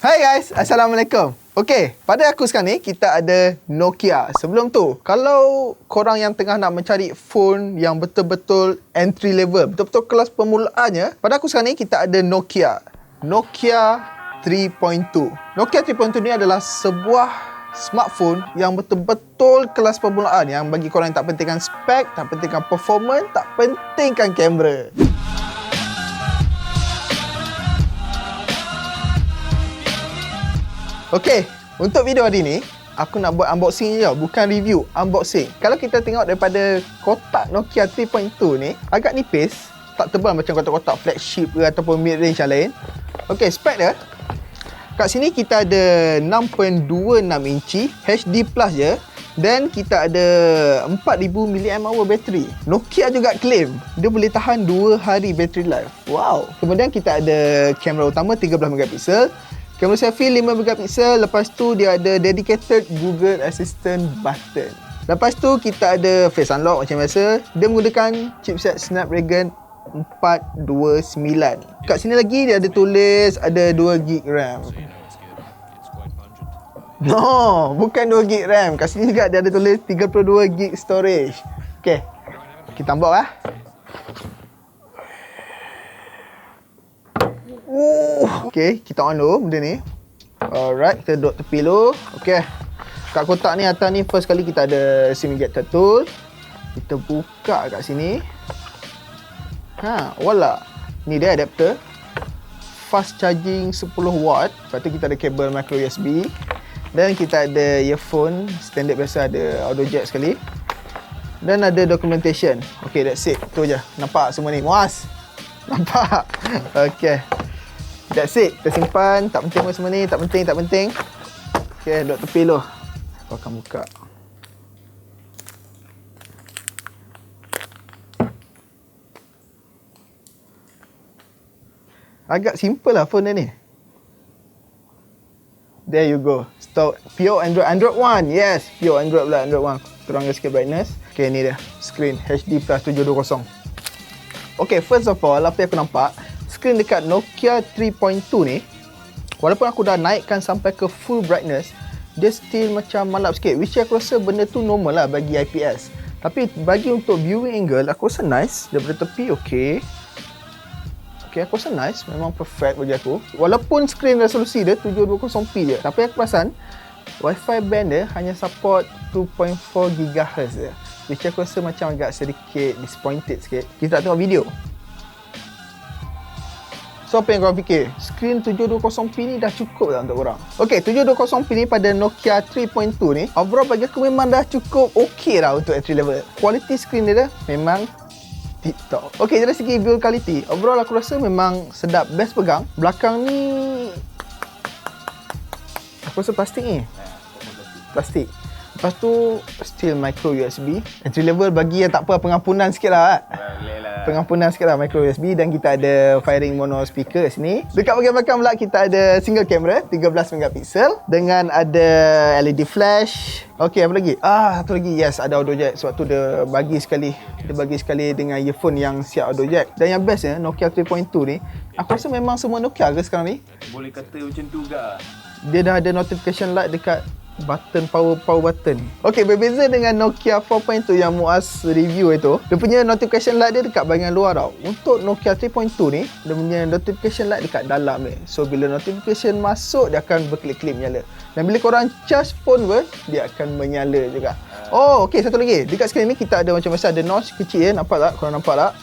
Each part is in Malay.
Hai guys, Assalamualaikum. Okey, pada aku sekarang ni kita ada Nokia. Sebelum tu, kalau korang yang tengah nak mencari phone yang betul-betul entry level, betul-betul kelas permulaannya, pada aku sekarang ni kita ada Nokia 3.2. Nokia 3.2 ni adalah sebuah smartphone yang betul-betul kelas permulaan, yang bagi korang yang tak pentingkan spek, tak pentingkan performance, tak pentingkan kamera. Okey, untuk video hari ni aku nak buat unboxing je, bukan review, unboxing. Kalau kita tengok daripada kotak Nokia 3.2 ni, agak nipis, tak tebal macam kotak-kotak flagship ke ataupun mid range yang lain. Okey, spek dia. Kat sini kita ada 6.26 inci HD Plus je, dan kita ada 4000 mAh bateri. Nokia juga claim dia boleh tahan 2 hari bateri life. Wow. Kemudian kita ada kamera utama 13 megapiksel. Kamera selfie 5 megapiksel. Lepas tu dia ada dedicated Google Assistant button. Lepas tu kita ada face unlock macam biasa. Dia menggunakan chipset Snapdragon 429. Kat sini lagi dia ada tulis ada 2GB RAM. No, bukan 2GB RAM. Kat sini juga dia ada tulis 32GB storage. Okey, kita unbox lah. Okey, kita on dulu benda ni. Alright, kita duduk tepi dulu. Okey, kat kotak ni atas ni first kali kita ada SIM ejector tool. Kita buka kat sini. Wala. Ni dia adapter. Fast charging 10 watt. Lepas tu kita ada kabel micro USB. Dan kita ada earphone standard biasa, ada audio jack sekali. Dan ada documentation. Okey, that's it. Tu je. Nampak semua ni? Muas. Nampak? Okey. That's it. Kita simpan. Tak penting pun semua ni. Tak penting, tak penting. Okey, duduk tepi dulu. Aku akan buka. Agak simple lah phone ni. There you go. Stop. Pure Android. Android One. Yes. Pure Android pula. Android One. Turunkan sikit brightness. Okay, ni dia. Skrin HD Plus 720. Okay, first of all, apa yang aku nampak, skrin dekat Nokia 3.2 ni, walaupun aku dah naikkan sampai ke full brightness, dia still macam malap sikit. Which aku rasa benda tu normal lah bagi IPS. Tapi bagi untuk viewing angle, aku rasa nice. Daripada tepi, okay. Okay, aku rasa nice. Memang perfect bagi aku. Walaupun skrin resolusi dia 720p je, tapi aku perasan Wi-Fi band dia hanya support 2.4 GHz je. Which aku rasa macam agak sedikit disappointed sikit. Kita tak tengok video. So apa yang korang fikir? Skrin 720p ni dah cukup tak untuk korang? Okay, 720p ni pada Nokia 3.2 ni, overall bagi aku memang dah cukup okay lah untuk entry level. Quality skrin dia memang tip-top. Okay, dari segi build quality, overall aku rasa memang sedap, best pegang. Belakang ni aku rasa plastik ni. Plastik. Lepas tu still micro USB. Entry level bagi yang tak apa, pengampunan sikit lah. Pengampunan sikit lah micro USB. Dan kita ada firing mono speaker kat sini. Dekat bahagian belakang pula kita ada single camera 13 megapiksel dengan ada LED flash. Okey, apa lagi? Satu lagi. Yes, ada audio jack. Sebab tu dia bagi sekali. Dia bagi sekali dengan earphone yang siap audio jack. Dan yang bestnya Nokia 3.2 ni, aku rasa memang semua Nokia ke sekarang ni? Boleh kata macam tu juga. Dia dah ada notification light dekat button power button. Okey, berbeza dengan Nokia 4.2 yang Muaz review itu, dia punya notification light dia dekat bahagian luar tau. Untuk Nokia 3.2 ni, dia punya notification light dekat dalam ni. So bila notification masuk, dia akan berkelip-kelip menyala. Dan bila korang charge phone pun, dia akan menyala juga. Oh, okey, satu lagi. Dekat skrin ni kita ada macam biasa ada notch kecil ya. Nampak tak? Korang nampak tak?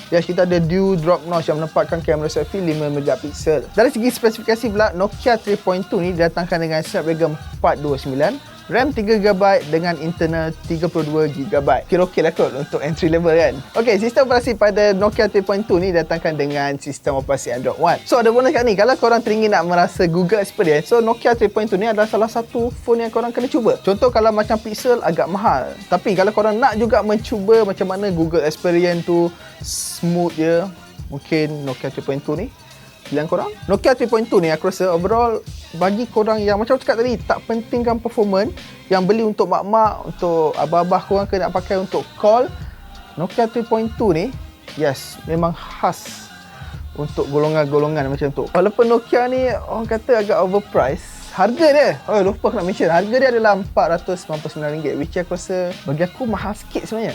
Yes, kita ada dew drop notch yang menempatkan kamera selfie 5 megapiksel. Dari segi spesifikasi pula, Nokia 3.2 ni didatangkan dengan Snapdragon 429, RAM 3GB dengan internal 32GB. Kira okey lah kot untuk entry level kan. Okey, sistem operasi pada Nokia 3.2 ni didatangkan dengan sistem operasi Android One. So ada bonus kat ni, kalau korang teringin nak merasa Google experience, so Nokia 3.2 ni adalah salah satu phone yang korang kena cuba. Contoh kalau macam Pixel agak mahal, tapi kalau korang nak juga mencuba macam mana Google experience tu smooth je, mungkin Nokia 3.2 ni pilihan korang. Nokia 3.2 ni aku rasa overall bagi korang yang macam aku cakap tadi, tak pentingkan performance, yang beli untuk mak-mak, untuk abah-abah korang ke nak pakai untuk call, Nokia 3.2 ni yes, memang khas untuk golongan-golongan macam tu. Walaupun Nokia ni orang kata agak overpriced, harga dia, lupa aku nak mention, harga dia adalah RM499, which aku rasa bagi aku mahal sikit sebenarnya.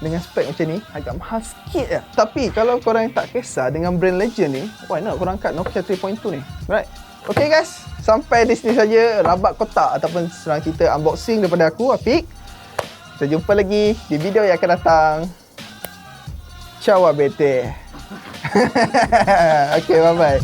Dengan spek macam ni, agak mahal sikit je. Tapi kalau korang yang tak kisah dengan brand legend ni, why not korang kat Nokia 3.2 ni. Right? Okay guys, sampai di sini saja rabak kotak ataupun senang cerita unboxing daripada aku, Afiq. Kita jumpa lagi di video yang akan datang. Ciao abete. Okay, bye-bye.